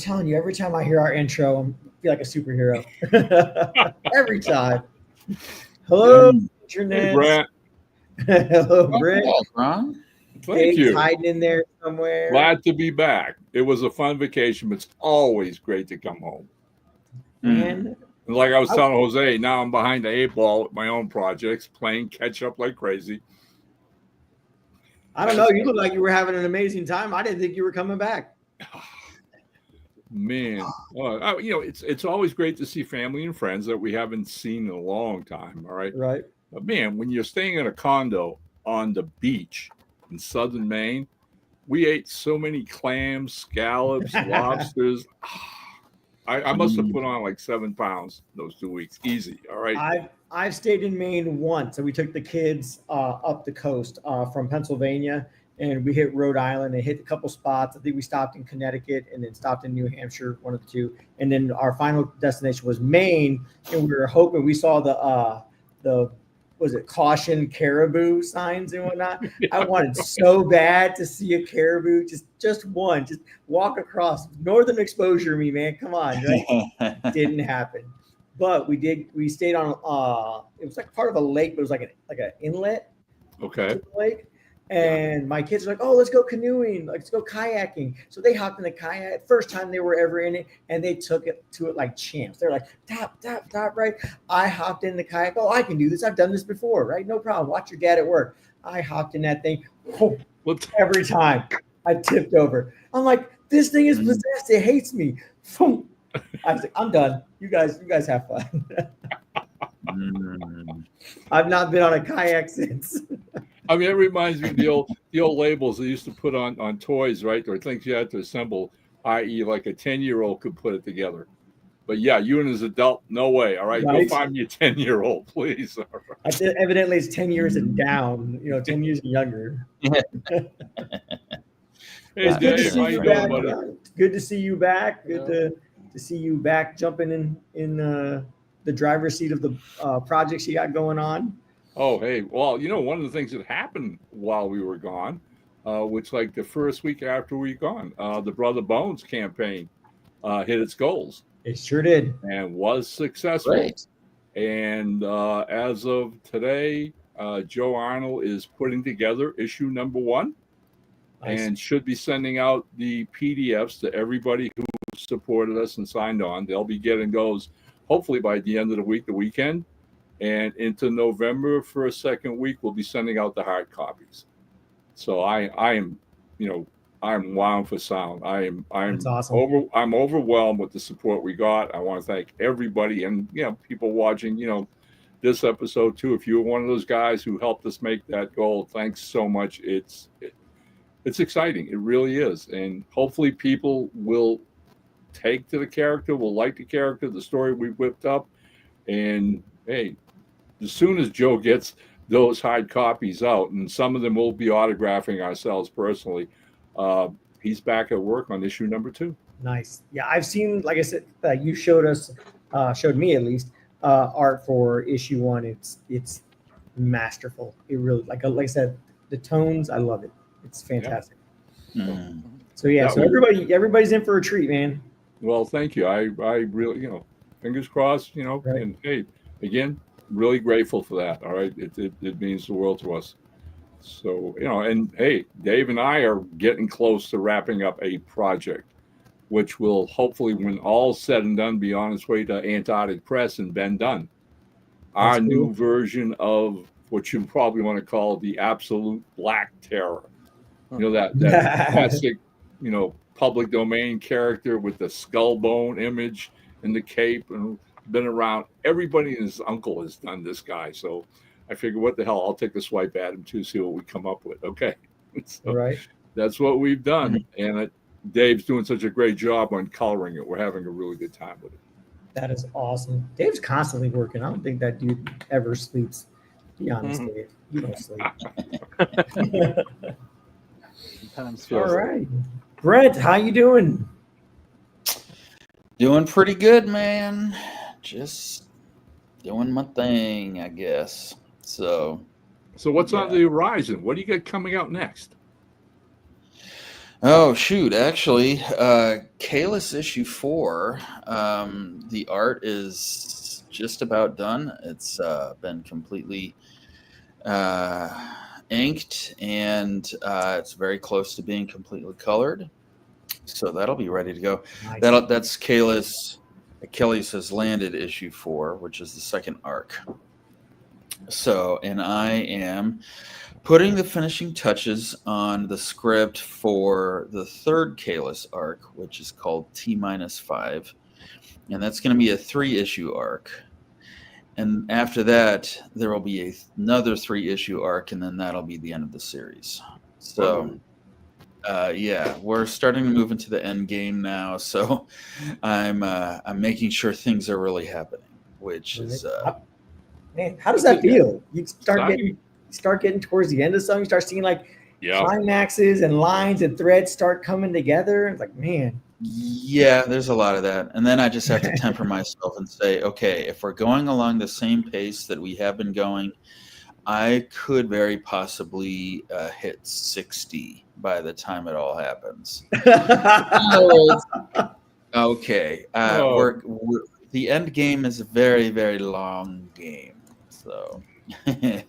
telling you, every time I hear our intro, I feel like a superhero. Every time. Hello, Hey, internet. Brent. Hello, Britt. Yeah, Ron. Thank Dave's you. hiding in there somewhere. Glad to be back. It was a fun vacation, but it's always great to come home. Man, And like I was telling Jose, now I'm behind the 8 ball with my own projects, playing catch up like crazy. I don't know. You look like you were having an amazing time. I didn't think you were coming back. Man, it's always great to see family and friends that we haven't seen in a long time. All right. Right. But man, when you're staying in a condo on the beach in southern Maine, we ate so many clams, scallops, lobsters. I must have put on like 7 pounds those 2 weeks. Easy. All right. I've stayed in Maine once. So we took the kids up the coast from Pennsylvania, and we hit Rhode Island and hit a couple spots. I think we stopped in Connecticut and then stopped in New Hampshire, one of the two. And then our final destination was Maine, and we were hoping we saw the was it caution caribou signs and whatnot. Yeah. I wanted so bad to see a caribou, just one, just walk across. Northern exposure me, man. Come on, right? Didn't happen. But we stayed on it was like part of a lake, but it was like an inlet Okay. to the lake. And my kids were like, oh, let's go canoeing, let's go kayaking. So they hopped in the kayak, first time they were ever in it, and they took it to it like champs. They're like, tap, tap, tap, right? I hopped in the kayak. Oh, I can do this. I've done this before, right? No problem. Watch your dad at work. I hopped in that thing. Every time I tipped over. I'm like, this thing is possessed. It hates me. I was like, I'm done. You guys have fun. I've not been on a kayak since. I mean, it reminds me of the old labels they used to put on toys, right? Or things you had to assemble, i.e., like a 10-year-old could put it together. But yeah, you and as an adult, no way. All right, go find me a 10-year-old, please. All right. Evidently, it's 10 years and down. 10 years and younger. Hey, Dave, how you doing, buddy? Good to see you back. Good to see you back, jumping in the driver's seat of the projects you got going on. Oh, hey, well, one of the things that happened while we were gone, which like the first week after we gone, the Brother Bones campaign hit its goals. It sure did. And was successful. Right. And as of today, Joe Arnold is putting together issue number 1. Nice. And should be sending out the PDFs to everybody who supported us and signed on. They'll be getting those hopefully by the end of the week, the weekend. And into November for a second week, we'll be sending out the hard copies. So I am, I'm wound for sound. I'm That's awesome. I'm overwhelmed with the support we got. I want to thank everybody and people watching, this episode too. If you were one of those guys who helped us make that goal, thanks so much. It's exciting. It really is. And hopefully people will take to the character, will like the character, the story we whipped up. And hey, as soon as Joe gets those hard copies out, and some of them we'll be autographing ourselves personally, he's back at work on issue number 2. Nice. Yeah, I've seen, like I said, you showed me at least, art for issue 1. It's masterful. It really, like I said, the tones, I love it. It's fantastic. Yeah. So everybody's in for a treat, man. Well, thank you. I really, fingers crossed, Right. And hey, again, really grateful for that. All right. It means the world to us. So, and hey, Dave and I are getting close to wrapping up a project, which will hopefully, when all's said and done, be on its way to Antarctic Press and been done. Our new version of what you probably want to call the absolute Black Terror. That classic, public domain character with the skull bone image and the cape, and been around. Everybody and his uncle has done this guy. So I figure, what the hell? I'll take a swipe at him to see what we come up with. Okay. So right. That's what we've done. And Dave's doing such a great job on coloring it. We're having a really good time with it. That is awesome. Dave's constantly working. I don't think that dude ever sleeps. Be honest, Dave. You don't sleep. All right. Brent, how you doing? Doing pretty good, man. Just doing my thing, I guess. So what's on the horizon? What do you got coming out next? Oh shoot! Actually, Kalis issue 4. The art is just about done. It's been completely inked, and it's very close to being completely colored. So that'll be ready to go. Nice. That's Kalis. Achilles has landed issue 4, which is the second arc. So, and I am putting the finishing touches on the script for the third Kalis arc, which is called T-5. And that's going to be a 3-issue arc. And after that, there will be another 3-issue arc, and then that'll be the end of the series. So, yeah, we're starting to move into the end game now. So, I'm making sure things are really happening, which is man. How does that feel? You start getting towards the end of something. You start seeing like climaxes and lines and threads start coming together. It's like, man. Yeah, there's a lot of that. And then I just have to temper myself and say, okay, if we're going along the same pace that we have been going, I could very possibly hit 60 by the time it all happens. Okay. We're, the end game is a very, very long game. So, yeah.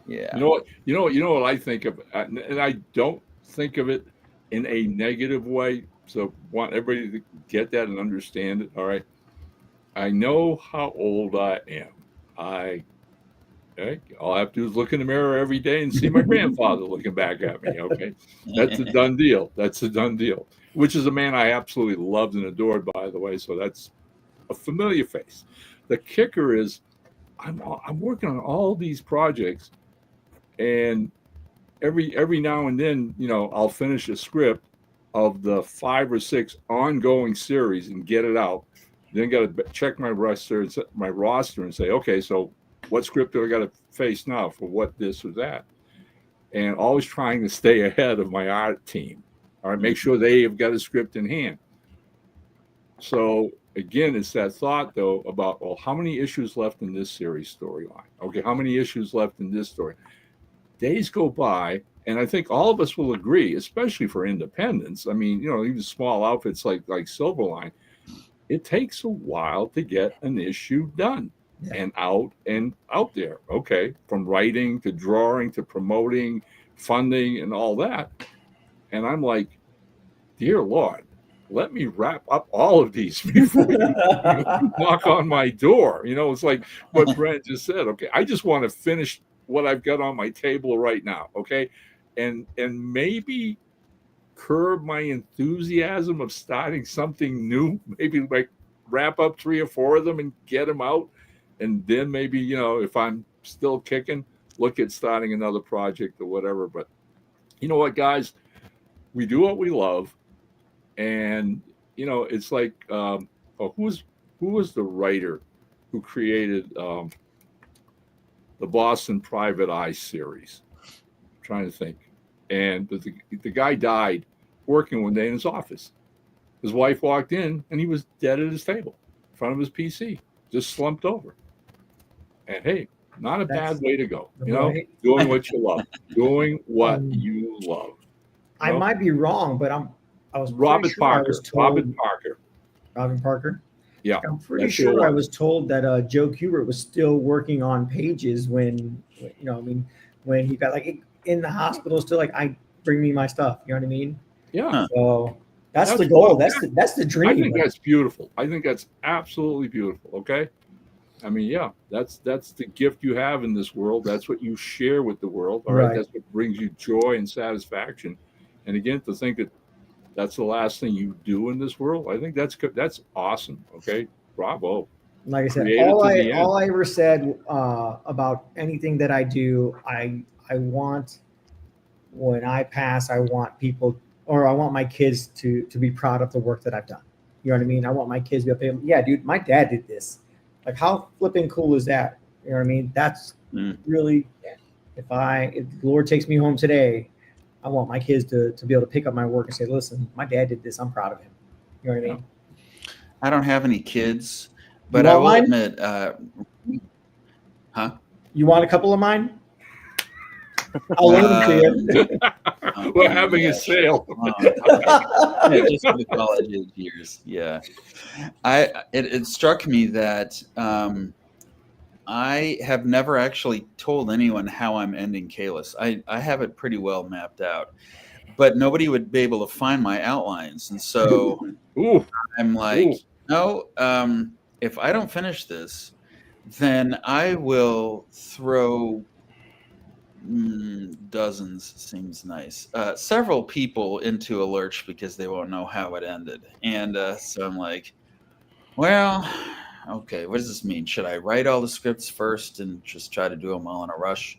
You know what I think of, and I don't think of it in a negative way. So want everybody to get that and understand it. All right. I know how old I am. All I have to do is look in the mirror every day and see my grandfather looking back at me. Okay. That's a done deal. That's a done deal, which is a man I absolutely loved and adored, by the way. So that's a familiar face. The kicker is I'm working on all these projects, and every now and then, I'll finish a script of the 5 or 6 ongoing series and get it out. Then got to check my roster and say, okay, so what script do I got to face now for what this or that? And always trying to stay ahead of my art team. All right, make sure they have got a script in hand. So again, it's that thought though about, well, how many issues left in this series storyline? Okay, how many issues left in this story? Days go by, and I think all of us will agree, especially for independents. I mean, even small outfits like Silverline, it takes a while to get an issue done and out there. Okay, from writing to drawing to promoting, funding, and all that. And I'm like, dear Lord, let me wrap up all of these before you knock on my door. It's like what Brent just said. Okay, I just want to finish what I've got on my table right now. Okay. And maybe curb my enthusiasm of starting something new, maybe like wrap up 3 or 4 of them and get them out. And then maybe, if I'm still kicking, look at starting another project or whatever. But you know what, guys, we do what we love. And, it's like, who was the writer who created, the Boston Private Eye series? I'm trying to think. And the guy died working one day in his office. His wife walked in and he was dead at his table in front of his PC, just slumped over. And hey, not a bad way to go. Doing what you love. Doing what you love. I might be wrong, but I was Robin Parker. Robin Parker. Yeah, I'm pretty sure I was told that Joe Kubert was still working on pages when he got like in the hospital, still like, bring me my stuff. You know what I mean? Yeah. So that's the goal. That's the dream. I think that's beautiful. I think that's absolutely beautiful. Okay. I mean, yeah, that's the gift you have in this world. That's what you share with the world. All right. That's what brings you joy and satisfaction. And again, to think that that's the last thing you do in this world, I think that's awesome. Okay, bravo. Like I said, all I ever said about anything that I do, I want, when I pass, I want people, or I want my kids to be proud of the work that I've done. You know what I mean? I want my kids to be able to, yeah, dude, my dad did this. Like, how flipping cool is that? You know what I mean? That's really, if the Lord takes me home today, I want my kids to be able to pick up my work and say, listen, my dad did this. I'm proud of him. You know what I mean? I don't have any kids, but I will admit, You want a couple of mine? I'll lend them to you. We're having a sale. Okay. Yeah, just for the college age years. Yeah. It struck me that I have never actually told anyone how I'm ending Kalis. I have it pretty well mapped out, but nobody would be able to find my outlines. And so Ooh, I'm like, ooh. no, if I don't finish this, then I will throw dozens, seems nice, several people into a lurch because they won't know how it ended. And so I'm like, well, okay, what does this mean? Should I write all the scripts first and just try to do them all in a rush?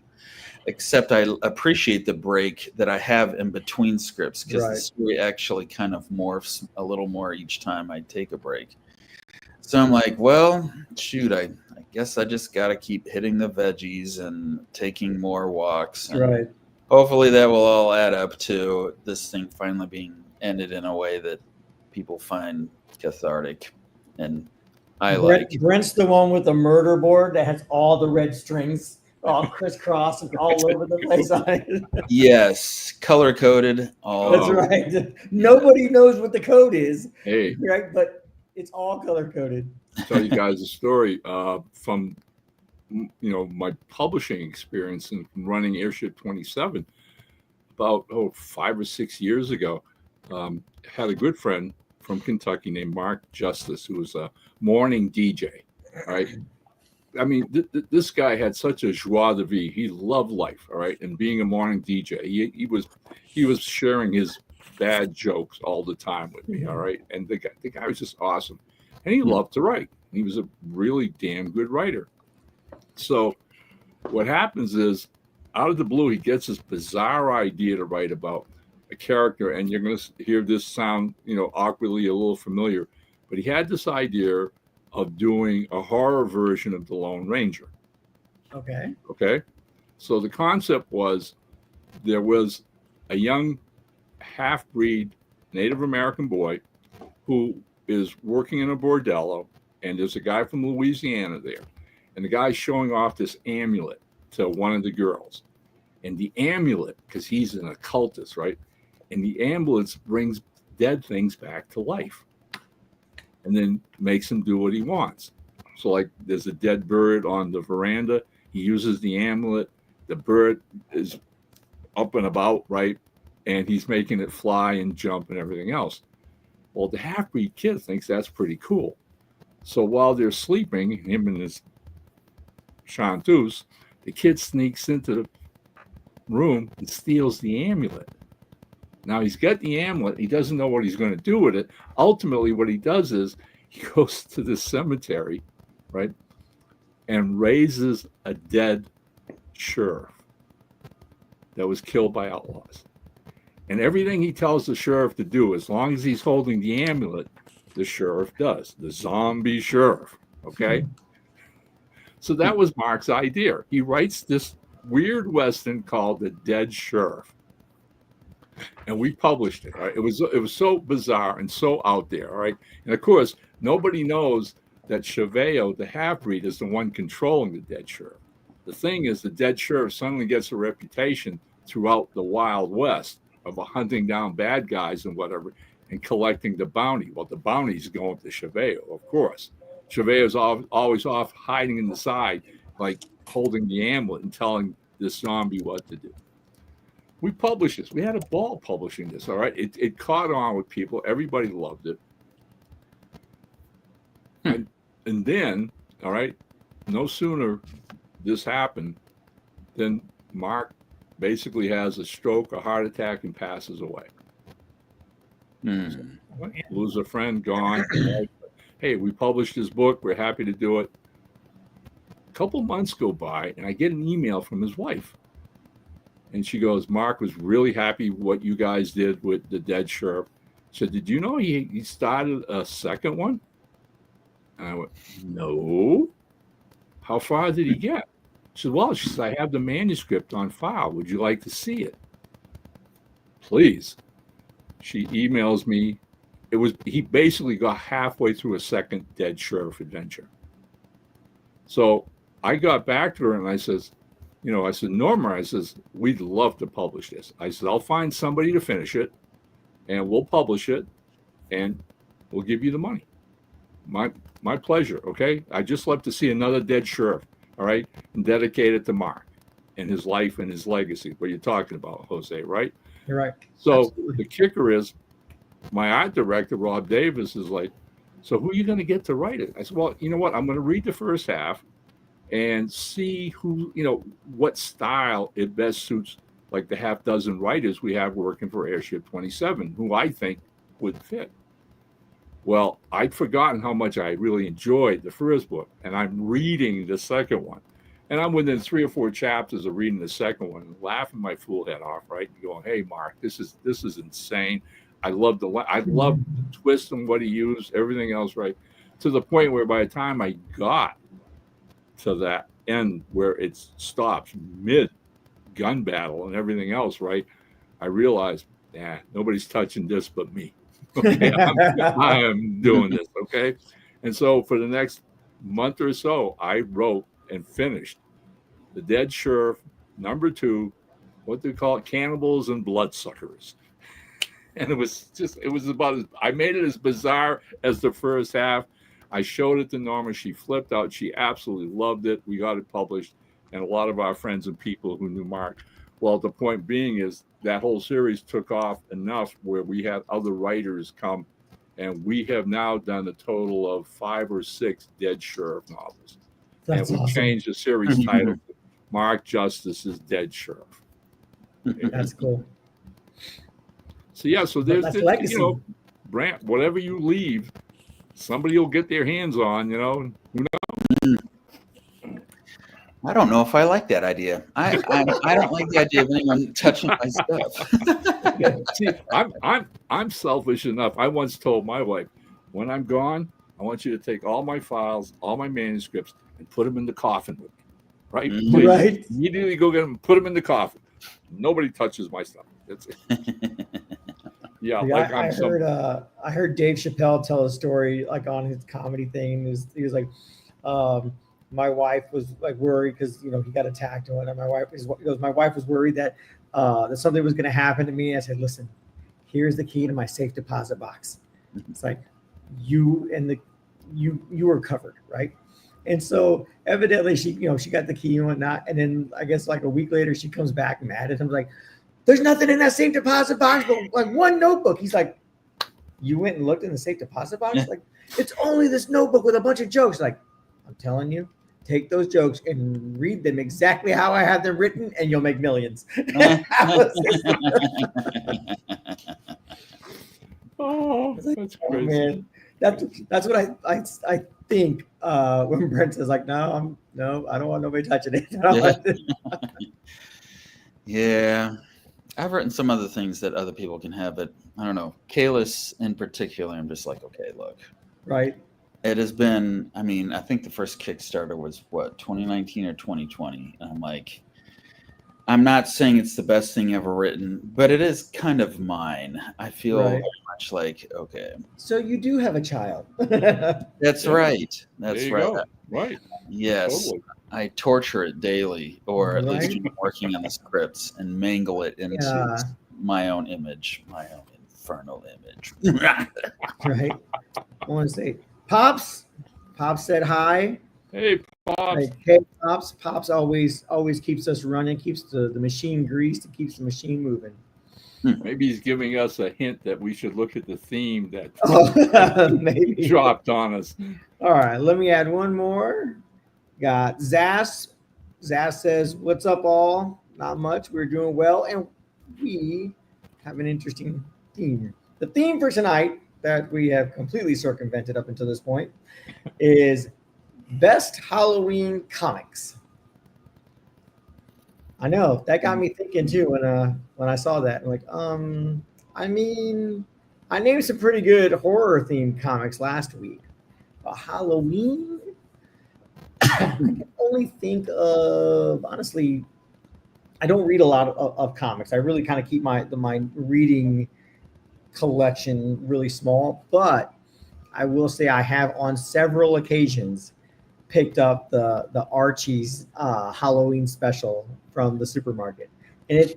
Except I appreciate the break that I have in between scripts because the Right. story actually kind of morphs a little more each time I take a break. So I'm like, well, shoot, I guess I just got to keep hitting the veggies and taking more walks. And Right. hopefully that will all add up to this thing finally being ended in a way that people find cathartic. And I like. Brent's the one with the murder board that has all the red strings all crisscross and all over the place on it. Yes, color coded. All That's right. Nobody knows what the code is. Hey, Right, but it's all color coded. I'll tell you guys a story from my publishing experience and running Airship 27 about 5 or 6 years ago. Had a good friend from Kentucky named Mark Justice, who was a morning DJ. Right. I mean, this guy had such a joie de vivre. He loved life, all right, and being a morning DJ, he was sharing his bad jokes all the time with me, all right. And the guy was just awesome, and he loved to write. He was a really damn good writer. So, what happens is, out of the blue, he gets this bizarre idea to write about a character, and you're going to hear this sound, awkwardly a little familiar, but he had this idea of doing a horror version of the Lone Ranger. Okay. So the concept was there was a young half-breed Native American boy who is working in a bordello, and there's a guy from Louisiana there. And the guy's showing off this amulet to one of the girls. And the amulet, because he's an occultist, right? And the amulet brings dead things back to life. And then makes him do what he wants. So, like, there's a dead bird on the veranda. He uses the amulet. The bird is up and about, right? And he's making it fly and jump and everything else. Well, the half-breed kid thinks that's pretty cool. So while they're sleeping, him and his chanteuse, the kid sneaks into the room and steals the amulet. Now he's got the amulet. He doesn't know what he's going to do with it. Ultimately, what he does is he goes to the cemetery, right, and raises a dead sheriff that was killed by outlaws. And everything he tells the sheriff to do, as long as he's holding the amulet, the sheriff does. The zombie sheriff, okay? So that was Mark's idea. He writes this weird Western called The Dead Sheriff. And we published it. Right? It was so bizarre and so out there. All right. And of course, nobody knows that Cheveo, the half-breed, is the one controlling the dead sheriff. The thing is, the dead sheriff suddenly gets a reputation throughout the Wild West of hunting down bad guys and whatever and collecting the bounty. Well, the bounty's going to Cheveo, of course. Cheveo's always off hiding in the side, like holding the amulet and telling this zombie what to do. We published this. We had a ball publishing this, all right? It caught on with people. Everybody loved it. And then, all right, no sooner this happened than Mark basically has a stroke, a heart attack, and passes away. Lose a friend, gone. Hey, we published his book. We're happy to do it. A couple months go by, and I get an email from his wife. And she goes, Mark was really happy what you guys did with The Dead Sheriff. She said, did you know he started a second one? And I went, no. How far did he get? She said, well, she said, I have the manuscript on file. Would you like to see it? Please. She emails me. He basically got halfway through a second Dead Sheriff adventure. So I got back to her and I says, I said, Norma, I says, we'd love to publish this. I said, I'll find somebody to finish it and we'll publish it and we'll give you the money. My pleasure. Okay. I just love to see another dead sheriff. All right. And dedicate it to Mark and his life and his legacy. What you're talking about, Jose, right? You're right. So Absolutely. the kicker is my art director, Rob Davis, is like, so who are you going to get to write it? I said, well, you know what? I'm going to read the first half and see who, what style it best suits, like the half dozen writers we have working for Airship 27, who I think would fit. Well, I'd forgotten how much I really enjoyed the first book, and I'm reading the second one. And I'm within 3 or 4 chapters of reading the second one and laughing my fool head off, right? And going, hey, Mark, this is insane. I love the twist and what he used, everything else, right? To the point where by the time I got to that end where it stops mid gun battle and everything else, right? I realized, nobody's touching this but me. Okay, I am doing this, okay? And so for the next month or so, I wrote and finished The Dead Sheriff, #2, what they call it, Cannibals and Bloodsuckers. And it was about, I made it as bizarre as the first half. I showed it to Norma. She flipped out. She absolutely loved it. We got it published. And a lot of our friends and people who knew Mark. Well, the point being is that whole series took off enough where we had other writers come. And we have now done a total of 5 or 6 Dead Sheriff novels. That's and we awesome. changed the series title to Mark Justice's Dead Sheriff. That's cool. So yeah, so there's legacy. Brant, whatever you leave, somebody will get their hands on, who knows? I don't know if I like that idea. I don't like the idea of anyone touching my stuff. See, I'm selfish enough. I once told my wife, when I'm gone, I want you to take all my files, all my manuscripts, and put them in the coffin with me. Right? Please, right. Immediately go get them, put them in the coffin. Nobody touches my stuff. That's it. Yeah, like I heard Dave Chappelle tell a story like on his comedy thing. He was like, my wife was like worried because he got attacked and whatnot. My wife was worried that something was going to happen to me. I said, listen, here's the key to my safe deposit box. It's like you were covered, right? And so evidently she got the key and whatnot. And then I guess like a week later she comes back mad at him like, there's nothing in that safe deposit box but like one notebook. He's like, you went and looked in the safe deposit box? Yeah. Like, it's only this notebook with a bunch of jokes. Like, I'm telling you, take those jokes and read them exactly how I have them written, and you'll make millions. Oh, that's crazy. Man. That's what I think when Brent says like, no, I don't want nobody touching it. Yeah. I've written some other things that other people can have, but I don't know. Kalis in particular, I'm just like, okay, look. Right. It has been, I think the first Kickstarter was 2019 or 2020. And I'm like, I'm not saying it's the best thing ever written, but it is kind of mine. I feel very much like, okay. So you do have a child. That's right. That's there you right. Go. Right. Yes. Totally. I torture it daily, or at least working on the scripts and mangle it into my own image, my own infernal image. Right. I want to say, Pops said hi. Hey, Pops. Like, hey, Pops. Pops always keeps us running, keeps the machine greased, and keeps the machine moving. Maybe he's giving us a hint that we should look at the theme that maybe dropped on us. All right, let me add one more. Got Zaz. Zaz says, what's up, all? Not much. We're doing well, and we have an interesting theme. The theme for tonight that we have completely circumvented up until this point is best Halloween comics. I know that got me thinking too when I saw that. I'm like, I named some pretty good horror themed comics last week, but Halloween, I can only think of, honestly, I don't read a lot of comics. I really kind of keep my reading collection really small, but I will say I have on several occasions picked up the Archie's Halloween special from the supermarket, and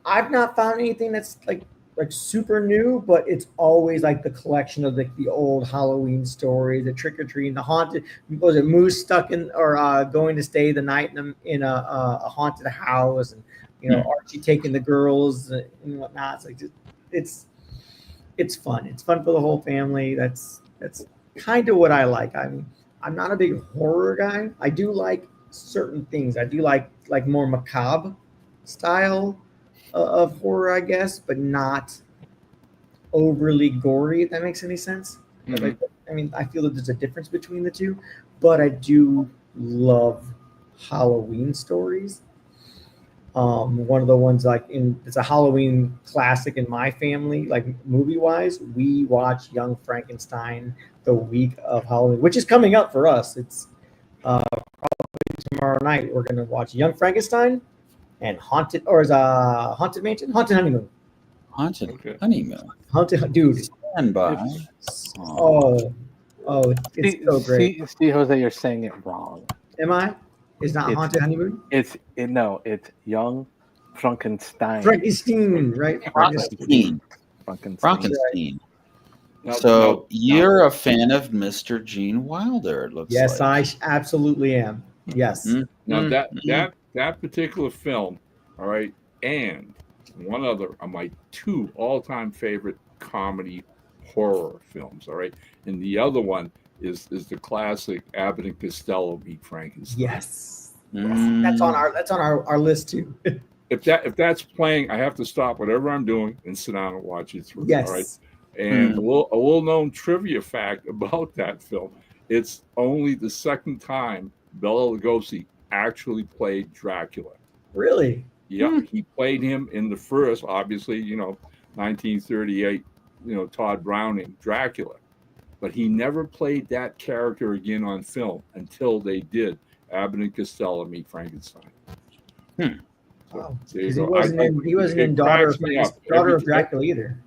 I've not found anything that's like super new, but it's always like the collection of the old Halloween stories, the trick or treating, the haunted. Was it Moose stuck in or going to stay the night in a haunted house, and Archie taking the girls and whatnot. It's like it's fun. It's fun for the whole family. That's kind of what I like. I mean, I'm not a big horror guy. I do like certain things. I do like more macabre style of horror, I guess, but not overly gory, if that makes any sense. Mhm. I mean, I feel that there's a difference between the two, but I do love Halloween stories. One of the ones it's a Halloween classic in my family, like movie wise. We watch Young Frankenstein the week of Halloween, which is coming up for us. It's tomorrow night. We're gonna watch Young Frankenstein and Haunted Mansion, Haunted Honeymoon. Haunted Okay. Honeymoon. Haunted, dude. Stand by. Oh, it's so great. See, Jose, you're saying it wrong. Am I? It's not Haunted Honeymoon. It's Young Frankenstein. Frankenstein, right? Frankenstein. Frankenstein. Frankenstein. Now- So now- you're a fan of Mr. Gene Wilder, it looks Yes, like. I absolutely am. Yes. Mm. Now Mm. that particular film, all right, and one other are my two all-time favorite comedy horror films, all right, and the other one is the classic Abbott and Costello Meet Frankenstein. Yes. Mm. That's on our list too. If that's playing, I have to stop whatever I'm doing and sit down and watch it through. Yes. All right. And a little known trivia fact about that film: it's only the second time Bela Lugosi actually played Dracula. Really? Yeah, he played him in the first, obviously, 1938, Todd Browning Dracula, but he never played that character again on film until they did Abbott and Costello Meet Frankenstein. So, Wow. there you 'Cause go. he wasn't it in Daughter cracks me up of every- Dracula either.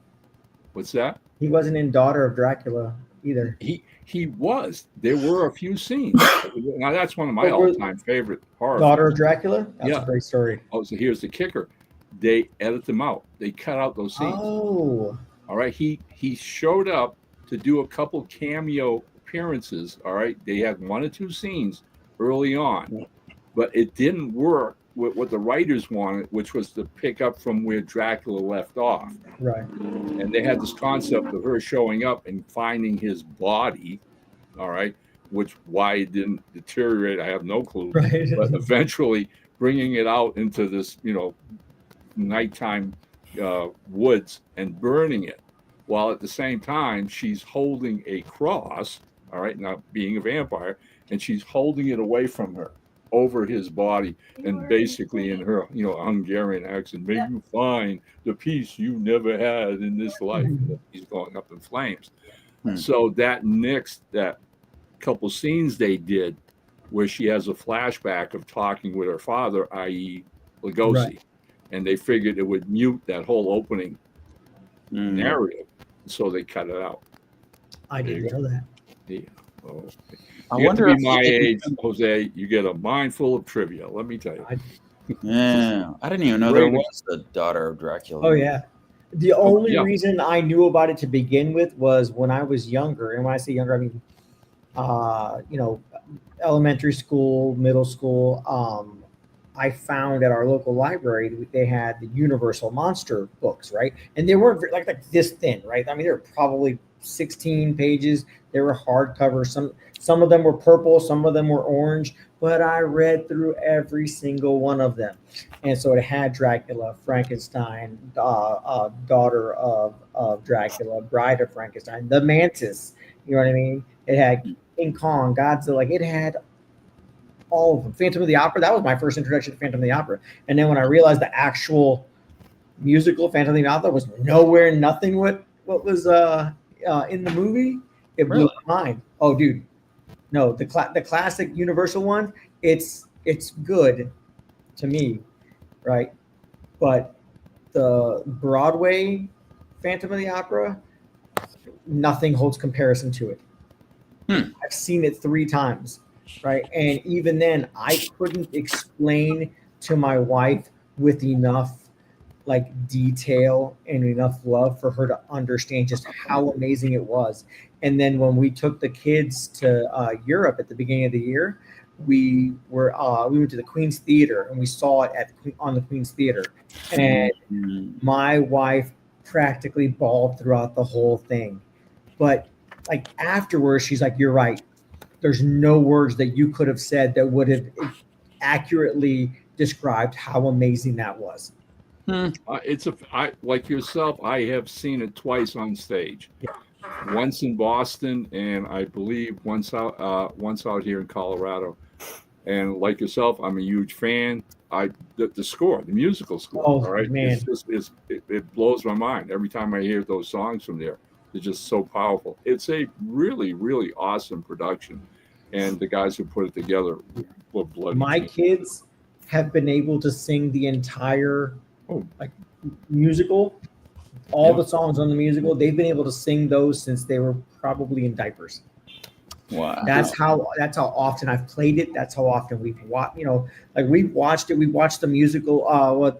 What's that? He wasn't in Daughter of Dracula either. He was. There were a few scenes. Now that's one of my But were- all-time favorite horror. Daughter films. of Dracula? That's Yeah. a great story. Oh, so here's the kicker: they edit them out. They cut out those scenes. Oh. All right. He showed up to do a couple cameo appearances. All right. They had one or two scenes early on, but it didn't work with what the writers wanted, which was to pick up from where Dracula left off. Right. And they had this concept of her showing up and finding his body. All right. Which why it didn't deteriorate, I have no clue. Right. But eventually bringing it out into this, nighttime woods and burning it, while at the same time she's holding a cross, all right, now being a vampire, and she's holding it away from her over his body, and basically in her, Hungarian accent, may you find the peace you never had in this life. He's going up in flames. So that couple scenes they did where she has a flashback of talking with her father, i.e. Lugosi, Right. and they figured it would mute that whole opening narrative, so they cut it out. I There you didn't know that. Yeah. Oh. I You get wonder to if be my he- age, Jose, you get a mind full of trivia, let me tell you. Yeah, I didn't even know there was the Daughter of Dracula. Oh yeah. The only yeah. reason I knew about it to begin with was when I was younger, and when I say younger, I mean, elementary school, middle school. I found at our local library they had the Universal Monster books, right? And they weren't like this thin, right? I mean, they were probably 16 pages. They were hardcover. Some of them were purple, some of them were orange, but I read through every single one of them. And so it had Dracula, Frankenstein, daughter of Dracula, Bride of Frankenstein, the Mantis. You know what I mean? It had King Kong, Godzilla. Like it had all of them. Phantom of the Opera. That was my first introduction to Phantom of the Opera. And then when I realized the actual musical Phantom of the Opera was nowhere, nothing what was in the movie, it blew my mind. Oh, dude. No, the classic Universal one, it's good to me, right? But the Broadway Phantom of the Opera, nothing holds comparison to it. I've seen it 3 times, right? And even then, I couldn't explain to my wife with enough like detail and enough love for her to understand just how amazing it was. And then when we took the kids to Europe at the beginning of the year, we went to the Queen's Theater and we saw it on the Queen's Theater, and my wife practically bawled throughout the whole thing. But like afterwards, she's like, "You're right. There's no words that you could have said that would have accurately described how amazing that was." I like yourself. I have seen it twice on stage. Yeah. Once in Boston, and I believe once out here in Colorado. And like yourself, I'm a huge fan. The score, the musical score, Oh, all right, man. it blows my mind every time I hear those songs from there. They're just so powerful. It's a really, really awesome production, and the guys who put it together were bloody. My kids have been able to sing the entire like musical, all the songs on the musical. They've been able to sing those since they were probably in diapers. Wow. That's how often I've played it. That's how often we've watched. Like we've watched it. We watched the musical.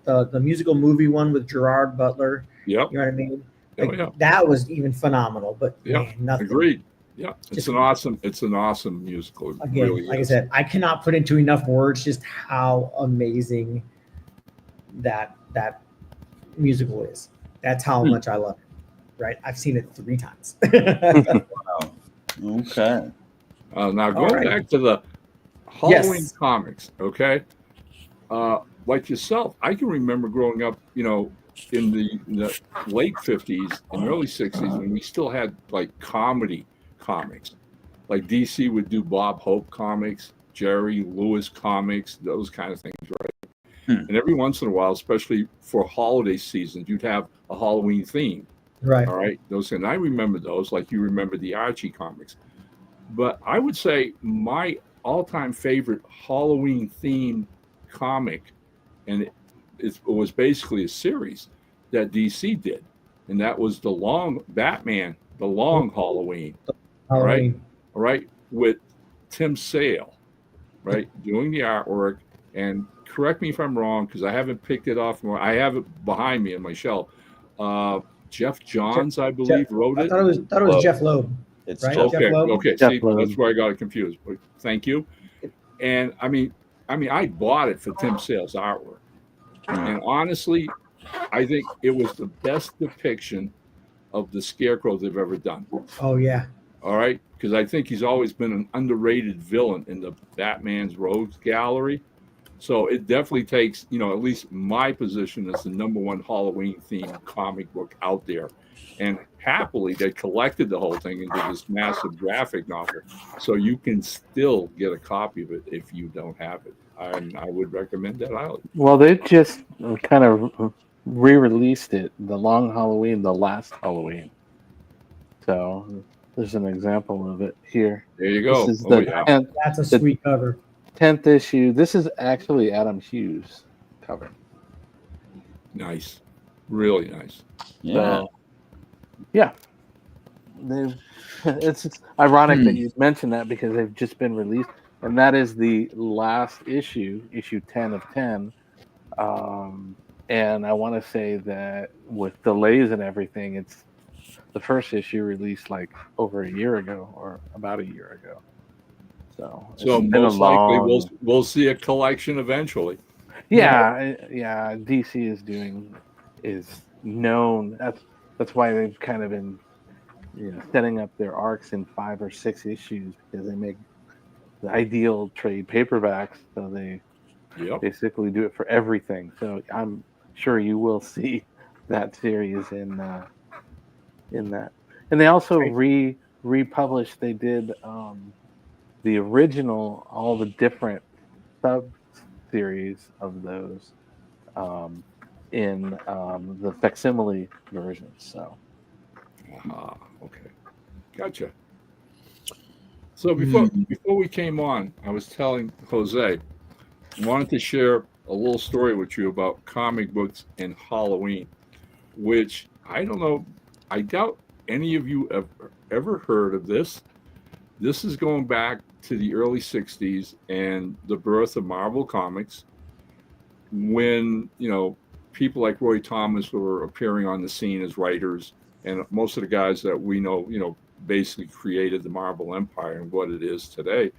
The musical movie one with Gerard Butler. Yep. You know what I mean? Oh, Like, yeah. That was even phenomenal. But Yeah. man, nothing. Agreed. Yeah, it's Just- an awesome musical. It Again, really like is. I said, I cannot put into enough words just how amazing that musical is. That's how much I love it. Right? I've seen it 3 times. Okay. Now going right. back to the Halloween Yes. comics, okay? Like yourself, I can remember growing up, in the late 50s and early 60s when we still had like comedy comics. Like DC would do Bob Hope comics, Jerry Lewis comics, those kind of things, right? And every once in a while, especially for holiday seasons, you'd have a Halloween theme. Right. All right. And I remember those, like you remember the Archie comics. But I would say my all-time favorite Halloween themed comic, and it was basically a series that DC did, and that was the Long Halloween. Halloween. All right, with Tim Sale, right, doing the artwork. And correct me if I'm wrong, because I haven't picked it off. I have it behind me on my shelf. Jeff Johns, I believe, wrote I it. thought it was Jeff Loeb. It's Right? Jeff. Jeff Loeb? Okay. Jeff See, Loeb. that's where I got it confused. But thank you. And I mean, I bought it for Tim Sale's artwork, and honestly, I think it was the best depiction of the Scarecrow they've ever done. Oh yeah. All right, because I think he's always been an underrated villain in the Batman's Rogues Gallery. So it definitely takes, at least my position as the #1 Halloween themed comic book out there. And happily, they collected the whole thing into this massive graphic novel. So you can still get a copy of it if you don't have it. And I would recommend that highly. Well, they just kind of re-released it, the Long Halloween, the last Halloween. So there's an example of it here. There you go. This is Oh, the yeah. 10th, That's a sweet cover. 10th issue. This is actually Adam Hughes' cover. Nice. Really nice. Yeah. So, yeah. It's ironic that you mentioned that because they've just been released, and that is the last issue 10 of 10. And I want to say that with delays and everything, it's the first issue released like over a year ago or about a year ago. So it's been most a likely long- we'll see a collection eventually. Yeah. DC is known. That's why they've kind of been, setting up their arcs in 5 or 6 issues because they make the ideal trade paperbacks. So they Yep. basically do it for everything. So I'm sure you will see that series in that. And they also republished. They did the original, all the different sub series of those in the facsimile version. So Okay. Gotcha. So before we came on, I was telling Jose, I wanted to share a little story with you about comic books and Halloween, which I don't know, I doubt any of you have ever heard of this, this is going back to the early 60s and the birth of Marvel Comics, when, people like Roy Thomas were appearing on the scene as writers, and most of the guys that we know, basically created the Marvel Empire and what it is today.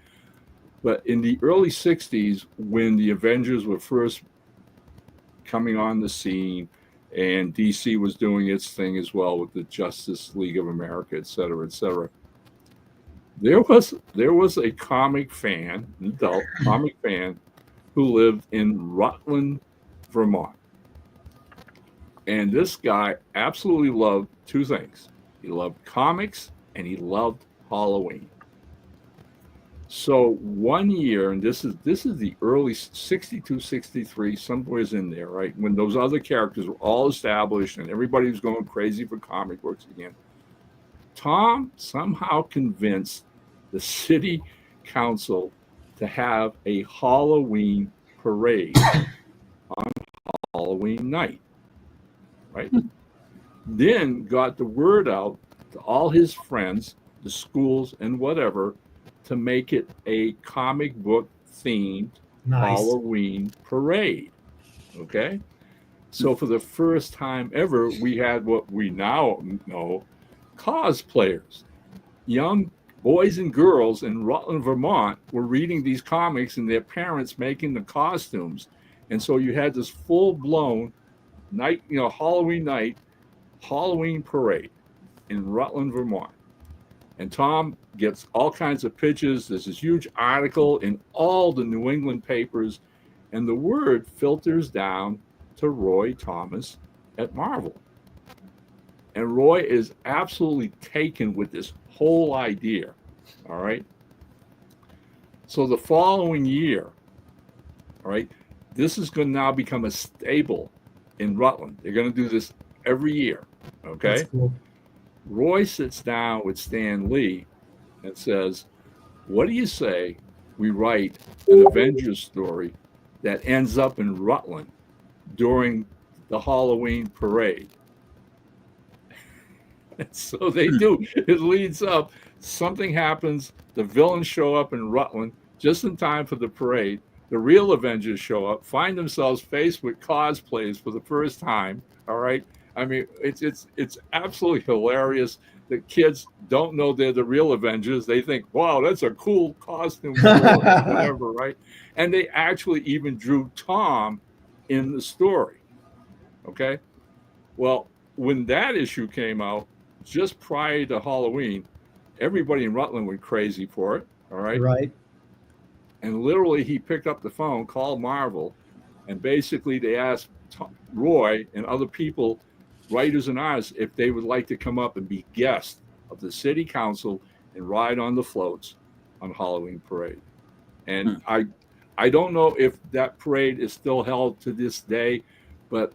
But in the early 60s, when the Avengers were first coming on the scene, and DC was doing its thing as well with the Justice League of America, et cetera, there was a comic fan, an adult comic fan, who lived in Rutland, Vermont. And this guy absolutely loved two things. He loved comics and he loved Halloween. So one year, and this is the early 62, 63, somewhere's in there, right? When those other characters were all established and everybody was going crazy for comic books again. Tom somehow convinced the city council to have a Halloween parade on Halloween night, right? Then got the word out to all his friends, the schools and whatever, to make it a comic book themed Halloween parade. Okay. So for the first time ever, we had what we now know cosplayers. Young boys and girls in Rutland, Vermont were reading these comics and their parents making the costumes. And so you had this full-blown night, Halloween night, Halloween parade in Rutland, Vermont. And Tom gets all kinds of pitches. There's this huge article in all the New England papers, and the word filters down to Roy Thomas at Marvel. And Roy is absolutely taken with this whole idea. All right. So the following year, all right, this is going to now become a staple in Rutland. They're going to do this every year. Okay. That's cool. Roy sits down with Stan Lee and says, what do you say we write an Avengers story that ends up in Rutland during the Halloween parade? And so they do. It leads up. Something happens. The villains show up in Rutland just in time for the parade. The real Avengers show up, find themselves faced with cosplays for the first time. All right. I mean, it's absolutely hilarious. The kids don't know they're the real Avengers. They think, wow, that's a cool costume, whatever, right? And they actually even drew Tom in the story. Okay. Well, when that issue came out, just prior to Halloween, everybody in Rutland went crazy for it. All right. Right. And literally, he picked up the phone, called Marvel, and basically they asked Roy and other people, writers and artists, if they would like to come up and be guests of the city council and ride on the floats on Halloween parade. And I don't know if that parade is still held to this day, but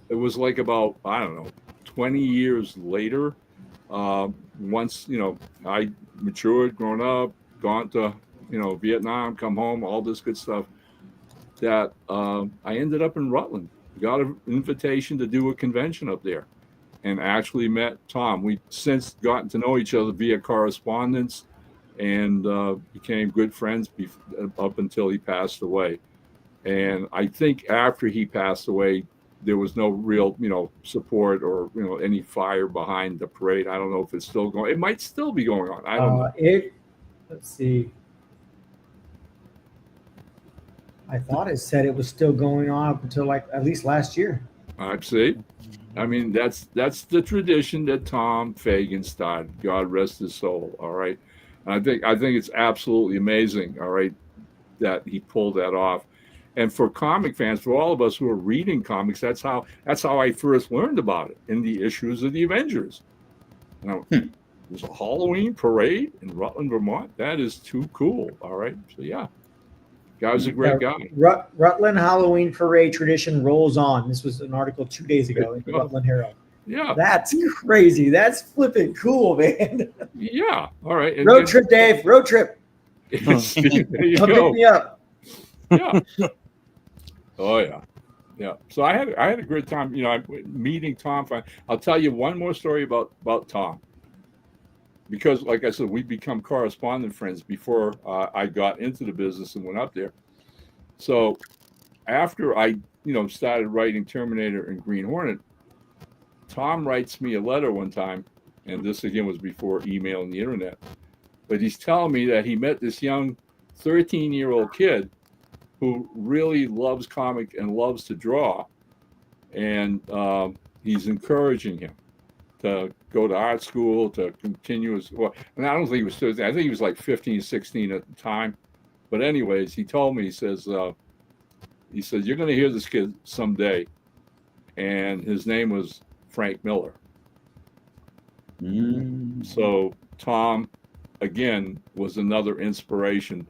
it was like about, I don't know, 20 years later, once, I matured, grown up, gone to, Vietnam, come home, all this good stuff, that I ended up in Rutland. Got an invitation to do a convention up there and actually met Tom. We've since gotten to know each other via correspondence and became good friends up until he passed away. And I think after he passed away, there was no real, support or, any fire behind the parade. I don't know if it's still going. It might still be going on. I don't know. Let's see. I thought it said it was still going on up until at least last year. I see. I mean, that's the tradition that Tom Fagan started. God rest his soul. All right. And I think it's absolutely amazing. All right, that he pulled that off. And for comic fans, for all of us who are reading comics, that's how I first learned about it in the issues of the Avengers. There's a Halloween parade in Rutland, Vermont. That is too cool. All right. So yeah. Guy's a great guy. Rutland Halloween Parade tradition rolls on. This was an article 2 days ago in the Rutland Herald. Yeah. That's crazy. That's flipping cool, man. Yeah. All right. Road trip, Dave. Road trip. There you Come go. pick me up. Yeah. Oh yeah. Yeah. So I had a great time, meeting Tom. I'll tell you one more story about Tom. because, like I said, we become correspondent friends before I got into the business and went up there. So after I, started writing Terminator and Green Hornet, Tom writes me a letter one time, and this again was before email and the internet. But he's telling me that he met this young 13-year-old kid who really loves comic and loves to draw, and he's encouraging him to go to art school, to continue his, and I don't think he was 13, I think he was like 15, 16 at the time. But anyways, he told me, he says, you're going to hear this kid someday. And his name was Frank Miller. So Tom, again, was another inspiration.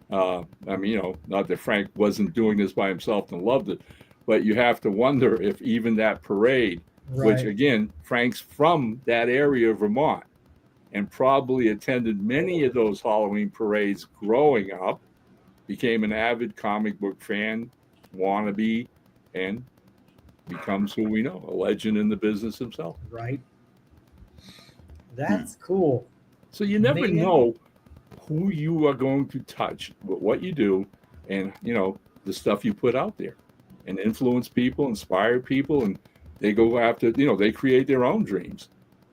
Not that Frank wasn't doing this by himself and loved it, but you have to wonder if even that parade, Right. which again, Frank's from that area of Vermont and probably attended many of those Halloween parades growing up, became an avid comic book fan, wannabe, and becomes who we know, a legend in the business himself. Right. That's cool. So you never Man. know who you are going to touch, but what you do, and the stuff you put out there, and influence people, inspire people, and they go after, they create their own dreams,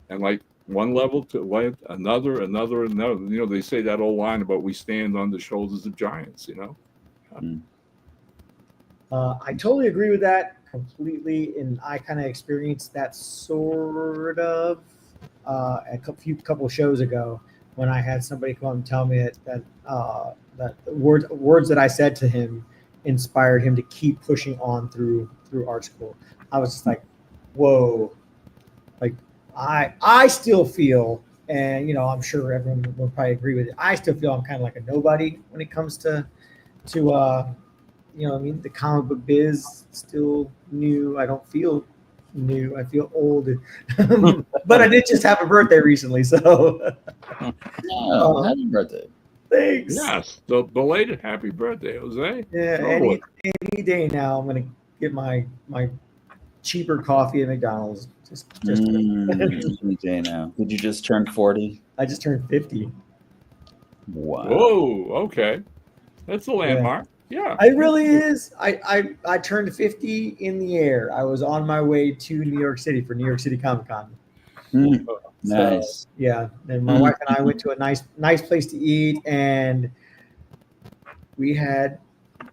and like one level to another. They say that old line about we stand on the shoulders of giants. I totally agree with that completely, and I kind of experienced that sort of a couple shows ago when I had somebody come up and tell me that the words that I said to him inspired him to keep pushing on through art school. I was just like, whoa, like I still feel, and I'm sure everyone will probably agree with it, I still feel I'm kind of like a nobody when it comes to the comic book biz. Still new. I don't feel new. I feel old. But I did just have a birthday recently, so Happy birthday. thanks. Yes, the belated happy birthday, Jose. Yeah, any day now I'm gonna get my cheaper coffee at McDonald's. Just Any day now. Did you just turn 40? I just turned 50. Wow. Whoa, okay. That's a landmark. Yeah. It really is. I turned 50 in the air. I was on my way to New York City for New York City Comic Con. Nice. So, yeah, and my wife and I went to a nice place to eat, and we had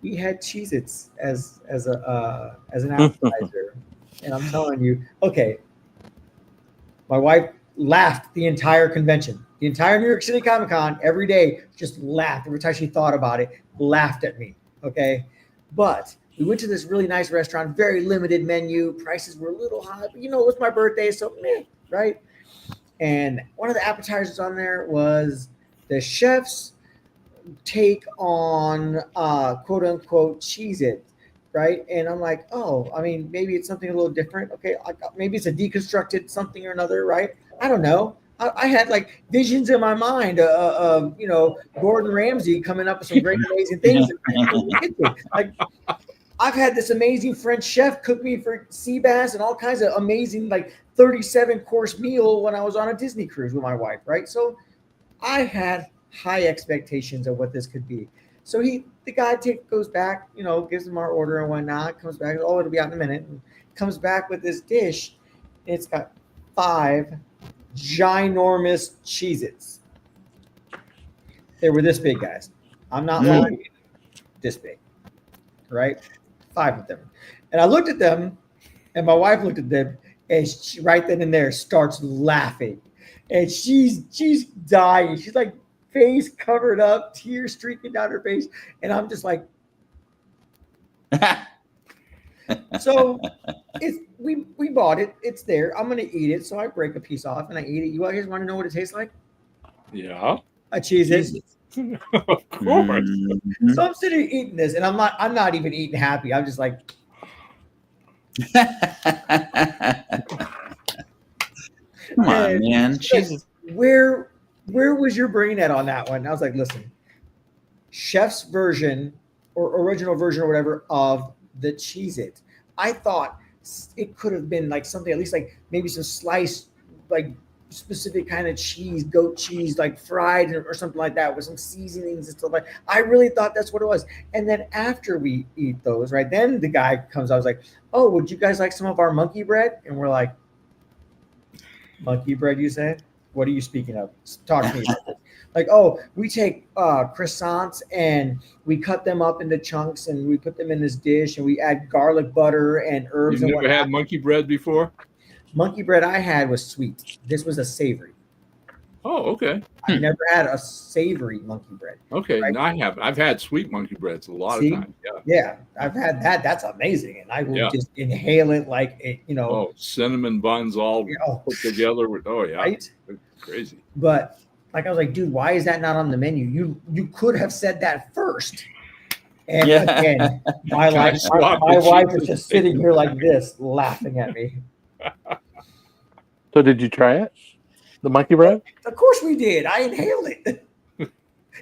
Cheez-Its as an appetizer. And I'm telling you, okay, my wife laughed the entire convention, the entire New York City Comic Con, every day, just laughed every time she thought about it, laughed at me. Okay, but we went to this really nice restaurant, very limited menu, prices were a little high, but it was my birthday, so right? And one of the appetizers on there was the chef's take on quote unquote Cheez-It, right? And I'm like, oh, I mean, maybe it's something a little different. Okay, maybe it's a deconstructed something or another, right? I don't know. I had like visions in my mind of Gordon Ramsay coming up with some great amazing things. Like, I've had this amazing French chef cook me for sea bass and all kinds of amazing, like 37-course meal when I was on a Disney cruise with my wife, right? So I had high expectations of what this could be. So the guy goes back, gives him our order and whatnot, comes back, oh, it'll be out in a minute, and comes back with this dish. And it's got 5 ginormous Cheez-Its. They were this big, guys. I'm not lying. This big, right? 5 of them. And I looked at them, and my wife looked at them, and she right then and there starts laughing. And she's dying. She's like face covered up, tears streaking down her face. And I'm just like, so we bought it. It's there. I'm gonna eat it. So I break a piece off and I eat it. You guys want to know what it tastes like? Yeah. A Cheez-It. Of course. So I'm sitting here eating this, and I'm not even eating happy. I'm just like, come on, man. Jesus. Where was your brain at on that one? And I was like, listen, chef's version or original version or whatever of the Cheez-It. I thought it could have been like something, at least like maybe some sliced like specific kind of cheese, goat cheese, like fried or something like that with some seasonings and stuff like. I really thought that's what it was. And then after we eat those, right, then the guy comes. I was like, "Oh, would you guys like some of our monkey bread?" And we're like, "Monkey bread, you say? What are you speaking of? Talk to me about this." Like, oh, we take croissants and we cut them up into chunks and we put them in this dish and we add garlic butter and herbs. You've and never whatnot. had monkey bread before? Monkey bread I had was sweet. This was a savory. Oh, okay. I never had a savory monkey bread. Okay, Right? no, I haven't. I've had sweet monkey breads a lot See? of times. Yeah. Yeah, I've had that. That's amazing, and I will Yeah. just inhale it like it, Oh, cinnamon buns all Oh, put together with. Oh yeah, right. crazy. But like I was like, dude, why is that not on the menu? You could have said that first. And Yeah. again, my Can I wife, swap my the wife cheese? is just sitting here like this, laughing at me. So did you try it? The monkey bread? Of course we did. I inhaled it.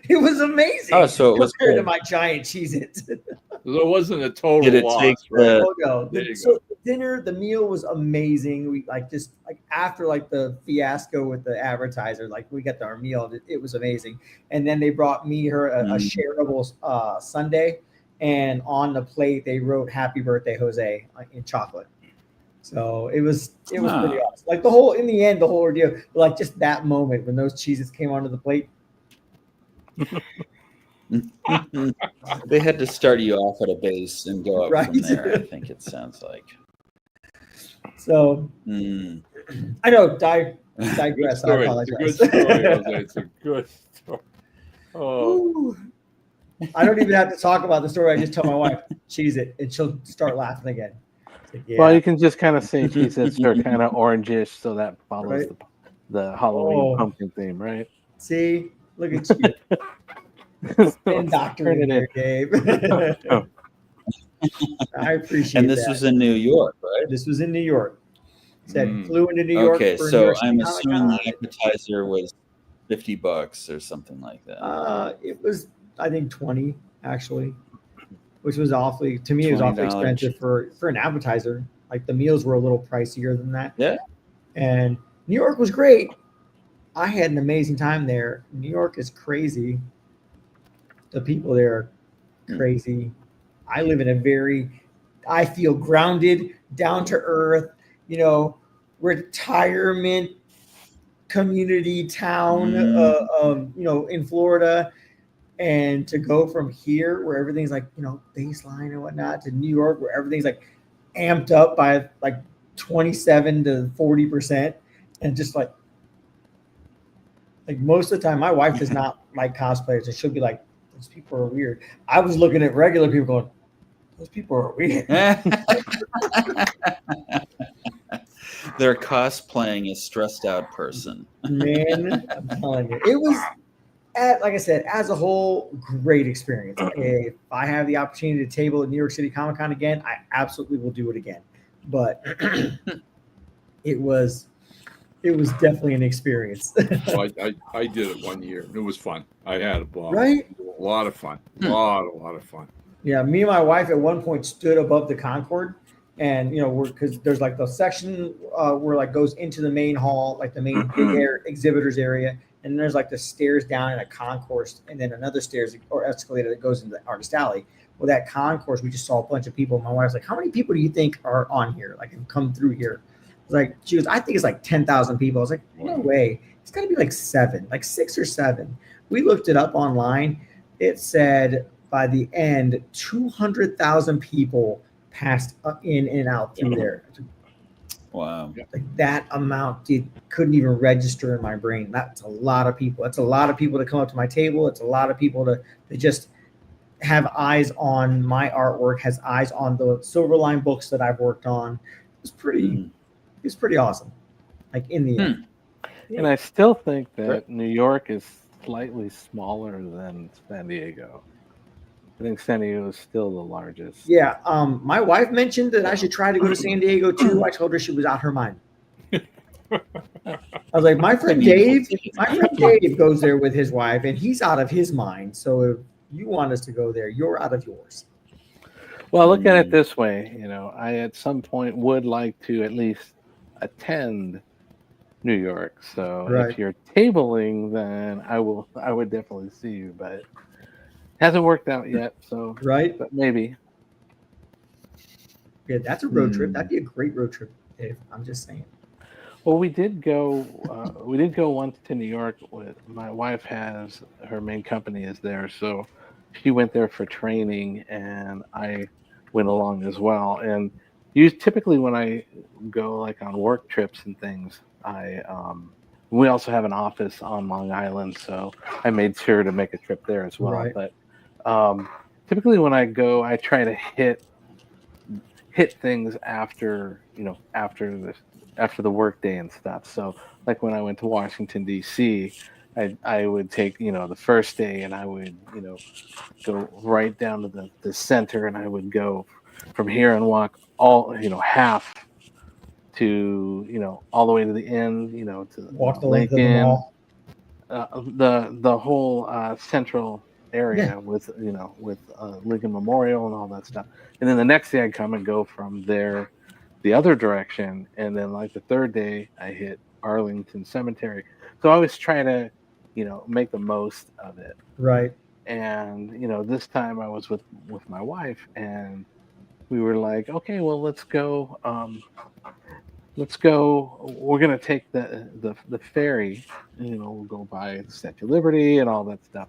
It was amazing. Oh, so it was compared to good. my giant Cheez-Its. There wasn't a total Did it loss, take right? the- Oh no! There you So the dinner, the meal was amazing. We just after the fiasco with the advertiser, we got our meal. It was amazing. And then they brought her a shareable sundae, and on the plate they wrote "Happy Birthday, Jose" in chocolate. So it was pretty awesome. In the end, the whole ordeal, just that moment when those cheeses came onto the plate. They had to start you off at a base and go up Right. from there. I think it sounds like. So I know, Good digress. I story. apologize. It's a good story, Jose. It's a good story. Oh, Ooh. I don't even have to talk about the story. I just tell my wife, "Cheese it," and she'll start laughing again. It's like, yeah. Well, you can just kind of say Cheez-Its are kind of orangish, so that follows Right. the Halloween Oh. pumpkin theme, right? See, look at you, indoctrinated there, Dave. I appreciate And this that. was in New York, right? This was in New York. Said Mm. flew into New York. Okay, for New so York City I'm Comic assuming Con. the appetizer was $50 or something like that. It was, I think, 20 actually, which was awfully to me. It was awfully $20. expensive for an appetizer. Like the meals were a little pricier than that. Yeah. And New York was great. I had an amazing time there. New York is crazy. The people there are crazy. I live in I feel grounded, down to earth, retirement community town, in Florida. And to go from here where everything's baseline and whatnot to New York where everything's amped up by 27 to 40%. And just most of the time, my wife does not like cosplayers, and she'll be like, "Those people are weird." I was looking at regular people going, "Those people are weird." They're cosplaying a stressed out person. Man, I'm telling you, it was, like I said, as a whole, great experience. If I have the opportunity to table at New York City Comic Con again, I absolutely will do it again. But it was definitely an experience. well, I did it one year. It was fun. I had a ball. Right? A lot of fun. A lot of fun. Yeah, me and my wife at one point stood above the Concord, and because there's the section where goes into the main hall, the main big exhibitors area, and there's the stairs down in a concourse, and then another stairs or escalator that goes into the artist alley. Well, that concourse, we just saw a bunch of people. My wife's like, "How many people do you think are on here? Have come through here?" She goes, "I think it's 10,000 people." I was like, "No way! It's got to be 6 or 7." We looked it up online. It said by the end, 200,000 people passed in and out through there. Wow. That amount couldn't even register in my brain. That's a lot of people. That's a lot of people to come up to my table. It's a lot of people to just have eyes on my artwork, has eyes on the Silverline books that I've worked on. It's pretty awesome. In the end. And I still think that New York is slightly smaller than San Diego. I think San Diego is still the largest. Yeah. My wife mentioned that I should try to go to San Diego too. I told her she was out her mind. I was like, my friend Dave goes there with his wife, and he's out of his mind. So if you want us to go there, you're out of yours. Well, look at it this way. I at some point would like to at least attend New York. So Right. if you're tabling, then I would definitely see you, but hasn't worked out yet. So, Right? but maybe. Yeah, that's a road trip. That'd be a great road trip, Dave. I'm just saying. Well, we did go. We did go once to New York. With my wife has her main company is there, so she went there for training, and I went along as well. And typically when I go like on work trips and things, we also have an office on Long Island, so I made sure to make a trip there as well. Right. But typically when I go, I try to hit things after after the work day and stuff. So like when I went to Washington D.C., I would take the first day and I would go right down to the center, and I would go from here and walk all half to all the way to the end, to Walk the length of the Lincoln, mall. the whole central area Yeah. with Lincoln Memorial and all that stuff. And then the next day I'd come and go from there the other direction, and then like the third day I hit Arlington Cemetery. So I always try to make the most of it. Right. And this time I was with my wife, and we were like, okay, well, let's go. We're gonna take the ferry. We'll go by the Statue of Liberty and all that stuff.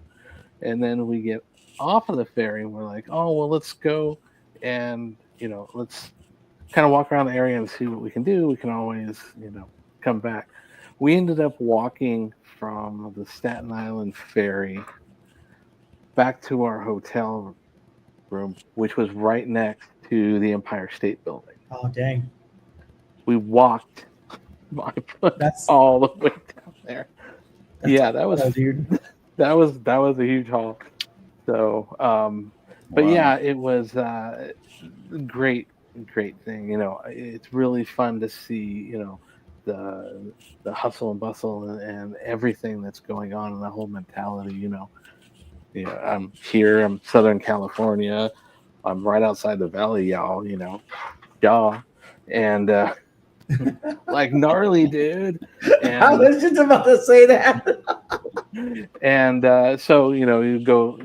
And then we get off of the ferry, and we're like, oh well, let's go and let's kind of walk around the area and see what we can do. We can always come back. We ended up walking from the Staten Island ferry back to our hotel room, which was right next to the Empire State Building. Oh dang. We walked my foot That's all the way down there. Yeah, that was dude. that was a huge haul. So, but Wow. yeah, it was great thing. It's really fun to see the hustle and bustle and everything that's going on and the whole mentality. I'm here. I'm Southern California. I'm right outside the valley, y'all. And like gnarly, dude. I And was just about to say that. and so you go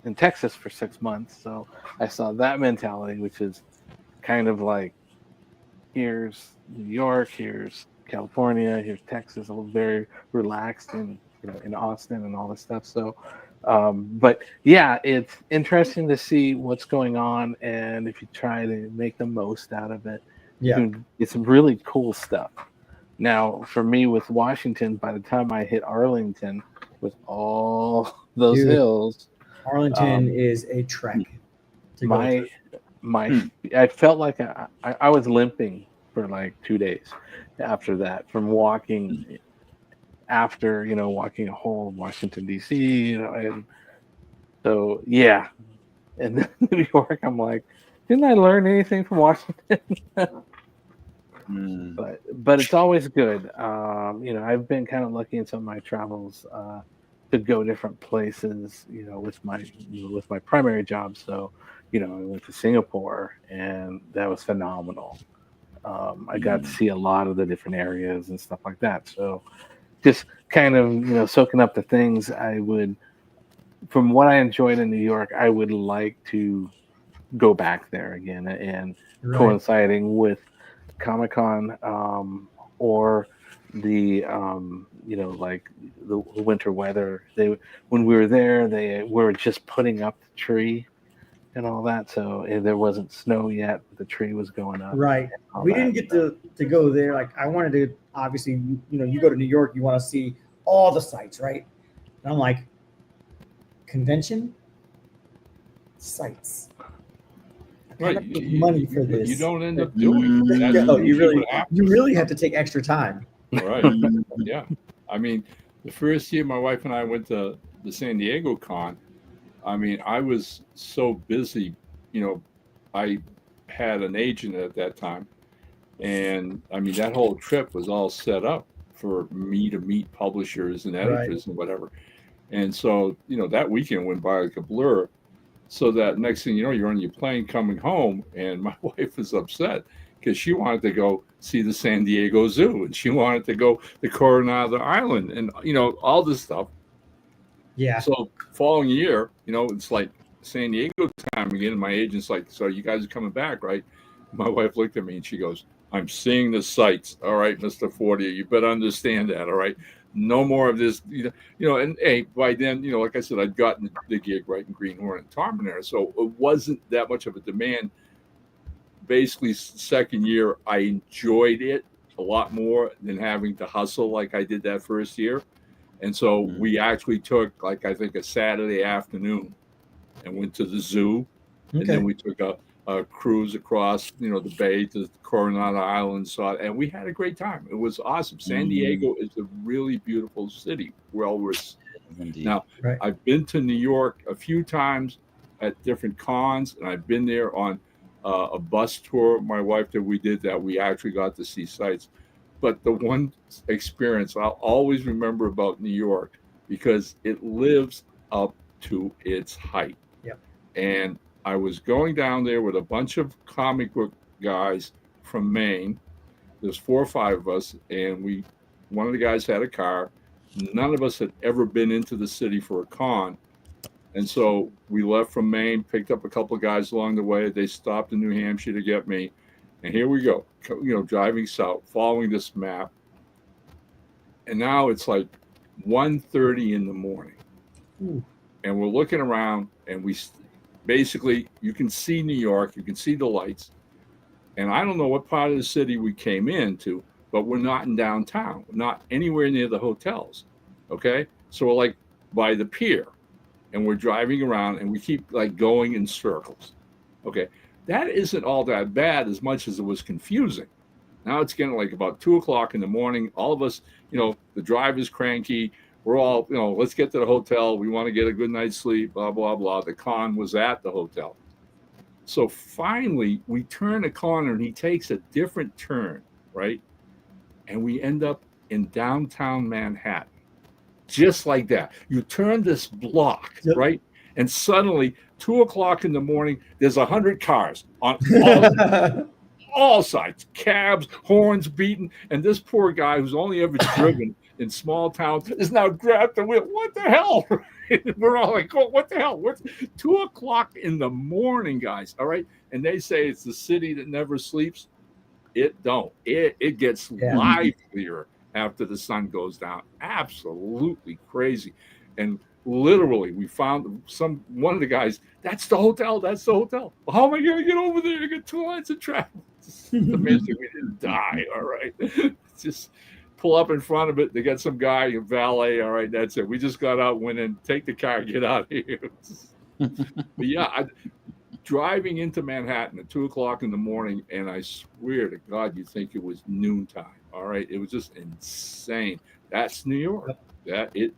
in Texas for 6 months. So I saw that mentality, which is kind of like here's New York, here's California, here's Texas, all very relaxed, and in Austin and all this stuff. So but yeah, it's interesting to see what's going on, and if you try to make the most out of it, Yeah. you can get some really cool stuff. Now, for me with Washington, by the time I hit Arlington with all those Dude, hills, Arlington is a trek. To go my through. my I felt like I was limping for like 2 days after that from walking after walking a whole Washington D.C. And so yeah, and then New York, I'm like, didn't I learn anything from Washington? But it's always good. I've been kind of lucky in some of my travels to go different places. With my primary job. So I went to Singapore, and that was phenomenal. I got to see a lot of the different areas and stuff like that. So just kind of soaking up the things I would, from what I enjoyed in New York, I would like to go back there again, and Right. coinciding with Comic-Con or the like the winter weather. When we were there, they were just putting up the tree and all that, so there wasn't snow yet, but the tree was going up. Right. all We that didn't get stuff. to go there. Like I wanted to. Obviously, you go to New York, you want to see all the sites, right? And I'm like, convention sites. I Right. gotta put money for this. You don't end up doing it. That's No, you usually really, what happens. you really have to take extra time. Right. Yeah. I mean, the first year my wife and I went to the San Diego con, I mean, I was so busy. I had an agent at that time. And I mean, that whole trip was all set up for me to meet publishers and editors and whatever. And so, that weekend went by like a blur. So that next thing you know, you're on your plane coming home, and my wife is upset. because she wanted to go see the San Diego Zoo, and she wanted to go to Coronado Island, and all this stuff. Yeah. So following year, it's like San Diego time again. And my agent's like, "So you guys are coming back, right?" My wife looked at me and she goes, "I'm seeing the sights. All right, Mr. Fortier, you better understand that. All right, no more of this." And hey, by then, like I said, I'd gotten the gig right in Greenhorn and Tarmoner, so it wasn't that much of a demand. Basically, second year, I enjoyed it a lot more than having to hustle like I did that first year. And so we actually took, like, I think a Saturday afternoon and went to the zoo. And then we took a cruise across, the bay to Coronado Island. And we had a great time. It was awesome. San Diego is a really beautiful city. Now, I've been to New York a few times at different cons, and I've been there on a bus tour. My wife did. We did that. We actually got to see sights. But the one experience I'll always remember about New York, because it lives up to its height. Yep. And I was going down there with a bunch of comic book guys from Maine. There's 4 or 5 of us, and one of the guys had a car. None of us had ever been into the city for a con. And so we left from Maine, picked up a couple of guys along the way. They stopped in New Hampshire to get me. And here we go, driving south, following this map. And now it's like 1:30 in the morning. Ooh. And we're looking around, and basically, you can see New York, you can see the lights. And I don't know what part of the city we came into, but we're not in downtown. We're not anywhere near the hotels, okay? So we're like by the pier, and we're driving around, and we keep like going in circles, okay? That isn't all that bad as much as it was confusing. Now it's getting like about 2 o'clock in the morning. All of us, the driver's cranky. We're all, let's get to the hotel. We want to get a good night's sleep, blah, blah, blah. The con was at the hotel. So finally, we turn a corner, and he takes a different turn, right? And we end up in downtown Manhattan. Just like that. You turn this block, right? And suddenly, 2 o'clock in the morning, there's 100 cars on all sides, cabs, horns beating, and this poor guy who's only ever driven in small towns is now grabbed the wheel. What the hell? We're all like, oh, what the hell? What's 2 o'clock in the morning, guys? All right, and they say it's the city that never sleeps. It don't. It gets livelier after the sun goes down. Absolutely crazy, and literally, we found one of the guys. That's the hotel. That's the hotel. How am I going to get over there? I got 2 lines of traffic. It's amazing we didn't die. All right, just pull up in front of it. They got some guy, a valet. All right, that's it. We just got out, went in, take the car, get out of here. But yeah, driving into Manhattan at 2 o'clock in the morning, and I swear to God, you think it was noontime. All right, it was just insane. That's New York. That it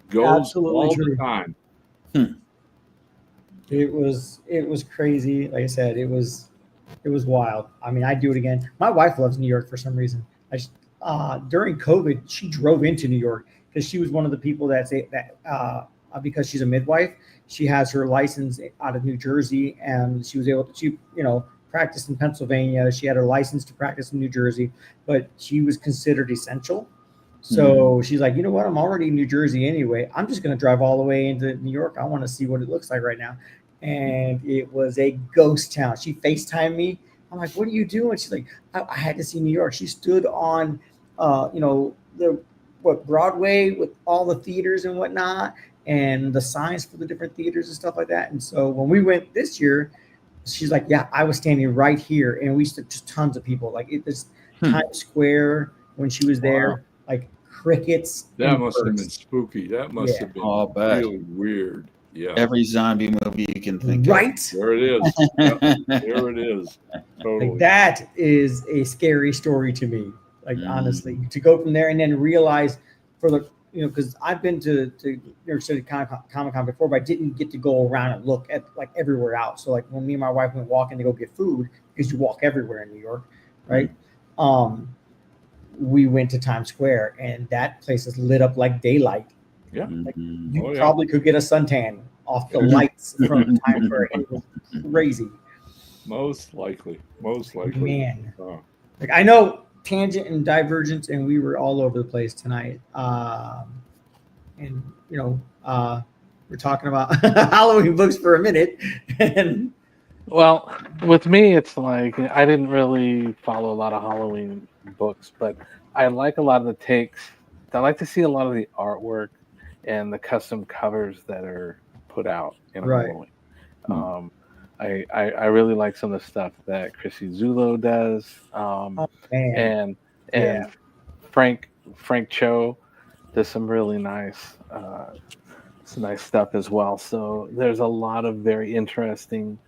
goes absolutely all true. the time. It was crazy. Like I said, it was wild. I mean, I'd do it again. My wife loves New York for some reason. During COVID, she drove into New York because she was one of the people because she's a midwife, she has her license out of New Jersey, and she was able to, practice in Pennsylvania. She had her license to practice in New Jersey, but she was considered essential. So she's like, you know what? I'm already in New Jersey anyway. I'm just going to drive all the way into New York. I want to see what it looks like right now. And it was a ghost town. She FaceTimed me. I'm like, what are you doing? She's like, I had to see New York. She stood on, Broadway with all the theaters and whatnot, and the signs for the different theaters and stuff like that. And so when we went this year, she's like, yeah, I was standing right here, and we stood just tons of people. Like this Times Square when she was there, like crickets. That must have been spooky. That must have been really weird. Yeah. Every zombie movie you can think of. There it is. There it is. Totally. Like, that is a scary story to me. Like, honestly, to go from there and then realize because I've been to New York City Comic-Con before, but I didn't get to go around and look at like everywhere else. So like when me and my wife went walking to go get food, because you walk everywhere in New York, right? We went to Times Square, and that place is lit up like daylight. Yeah. Like, you probably could get a suntan off the lights from Times Square. It was crazy. Most likely. Man, Oh. like I know tangent and divergence, and we were all over the place tonight. And we're talking about Halloween books for a minute, and Well, with me, it's like I didn't really follow a lot of Halloween books, but I like a lot of the takes. I like to see a lot of the artwork and the custom covers that are put out in Right. Halloween. I really like some of the stuff that Chrissy Zulo does, oh man, and Frank Cho does some really nice stuff as well. So there's a lot of very interesting.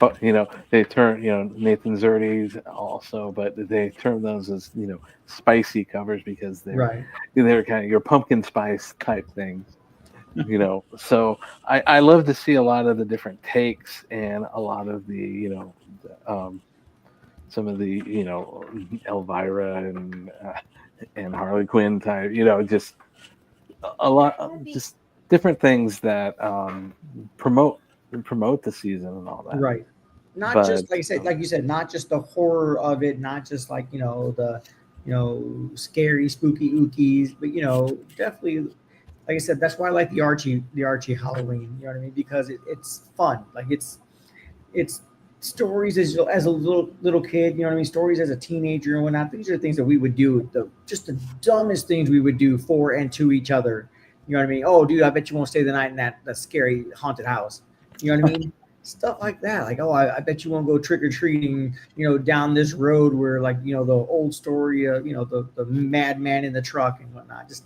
They turn Nathan Zerdes also, but they term those as spicy covers because right. they're kind of your pumpkin spice type things. So I love to see a lot of the different takes and a lot of the some of the Elvira and Harley Quinn type, just a lot just different things that promote the season and all that. Right. Not But, just like you said, not just the horror of it, not just like the scary spooky ookies, but definitely, like I said, that's why I like the Archie Halloween. You know what I mean? Because it's fun. Like it's stories as a little kid. You know what I mean? Stories as a teenager and whatnot. These are things that we would do. Just the dumbest things we would do for and to each other. You know what I mean? Oh, dude, I bet you won't stay the night in that scary haunted house. You know what I mean? Stuff like that. Like, oh, I bet you won't go trick or treating, down this road where, like, the old story of, the madman in the truck and whatnot. Just,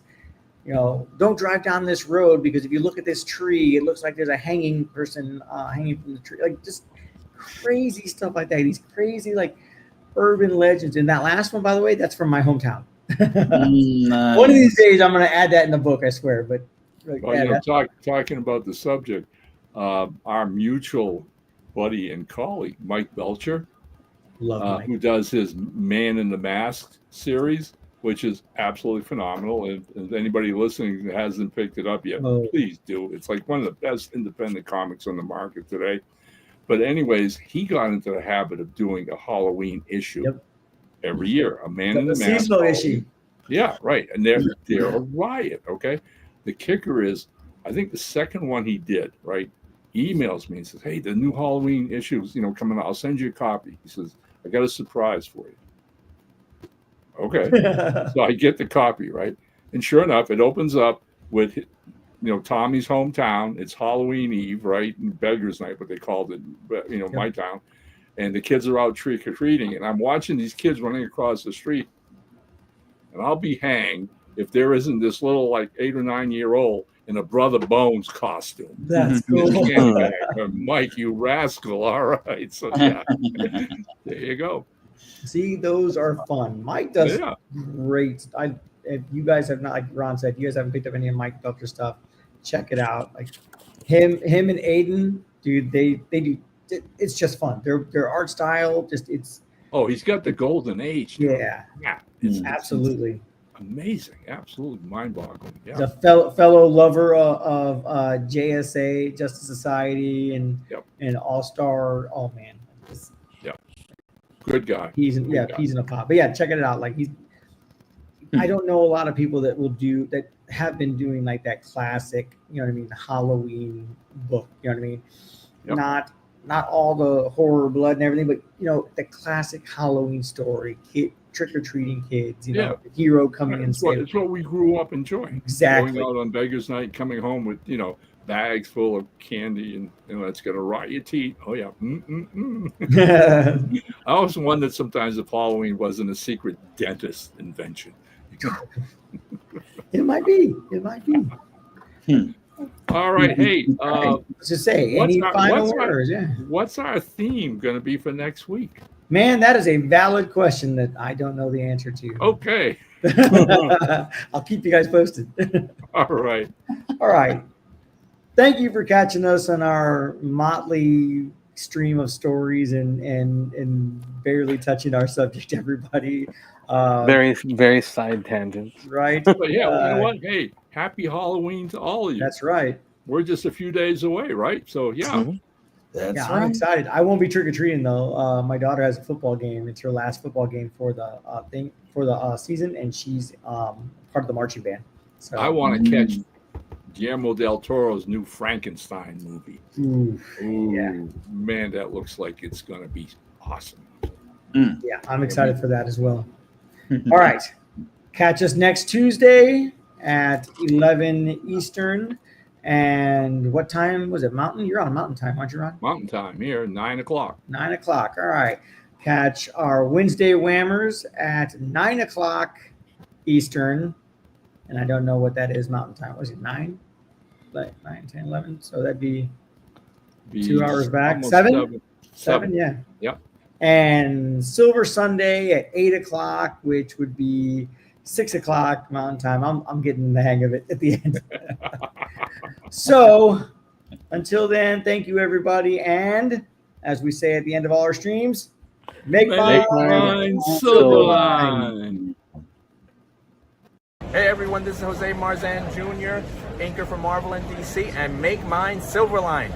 don't drive down this road because if you look at this tree, it looks like there's a hanging person hanging from the tree. Like, just crazy stuff like that. These crazy, like, urban legends. And that last one, by the way, that's from my hometown. Nice. One of these days, I'm going to add that in the book, I swear. But, Well, talking about the subject, our mutual buddy and colleague, Mike Belcher, who does his Man in the Mask series, which is absolutely phenomenal. And if anybody listening that hasn't picked it up yet, please do. It's like one of the best independent comics on the market today. But anyways, he got into the habit of doing a Halloween issue every year, a Man in the Mask seasonal issue. Yeah, right. And they're a riot, okay? The kicker is, I think the second one he did, right, he emails me and says, hey, the new Halloween issues, coming out. I'll send you a copy. He says, I got a surprise for you. Okay. So I get the copy, right? And sure enough, it opens up with, Tommy's hometown. It's Halloween Eve, right? And Beggar's Night, what they called it, my town. And the kids are out trick-or-treating. And I'm watching these kids running across the street. And I'll be hanged if there isn't this little, like, 8 or 9 year old in a Brother Bones costume. That's cool. Mike, you rascal. All right. So, yeah, there you go. See, those are fun. Mike does great. If you guys have not, like Ron said, you guys haven't picked up any of Mike Belcher stuff, check it out. Like him and Aiden, dude, they do. It's just fun. Their art style, it's. Oh, he's got the golden age. Yeah. It's absolutely amazing. Absolutely mind-boggling. Yeah. The fellow lover of JSA, Justice Society, and All Star. Oh man. Good guy. He's in a pop. But yeah, checking it out. Like I don't know a lot of people that have been doing like that classic, Halloween book. You know what I mean? Yep. Not all the horror, blood, and everything, but the classic Halloween story, trick-or-treating kids, the hero coming in. It's what we grew up enjoying. Exactly. Going out on Beggar's Night, coming home with, bags full of candy and it's going to rot your teeth. Oh, yeah. I was one that sometimes if Halloween wasn't a secret dentist invention. It might be. All right. Hey, let's just say, any final words? What's our theme going to be for next week? Man, that is a valid question that I don't know the answer to. Okay. I'll keep you guys posted. All right. Thank you for catching us on our motley stream of stories and barely touching our subject, everybody. Very, very side tangents. Right. But yeah, you know what? Hey, happy Halloween to all of you. That's right. We're just a few days away, right? So yeah. That's Yeah, right. I'm excited. I won't be trick or treating though. My daughter has a football game. It's her last football game for the season, and she's part of the marching band. So I want to catch Guillermo del Toro's new Frankenstein movie. ooh, Ooh, Yeah. man, that looks like it's going to be awesome. yeah, I'm excited for that as well. All right, catch us next Tuesday at 11 Eastern. And what time was it? Mountain? You're on Mountain Time, aren't you, Ron? Mountain time here, 9:00. 9 o'clock. All right. Catch our Wednesday Whammers at 9 o'clock Eastern. And I don't know what that is Mountain Time. Was it 9? Like 9, 10, 11. So that'd be Be 2 hours back. almost 7? 7, Seven. yeah. Yep. And Silver Sunday at 8 o'clock, which would be 6 o'clock Mountain Time. I'm getting the hang of it at the end. So until then, thank you, everybody. And as we say at the end of all our streams, make mine Silverline. Hey everyone, this is Jose Marzan Jr., anchor for Marvel and DC, and make mine Silverline.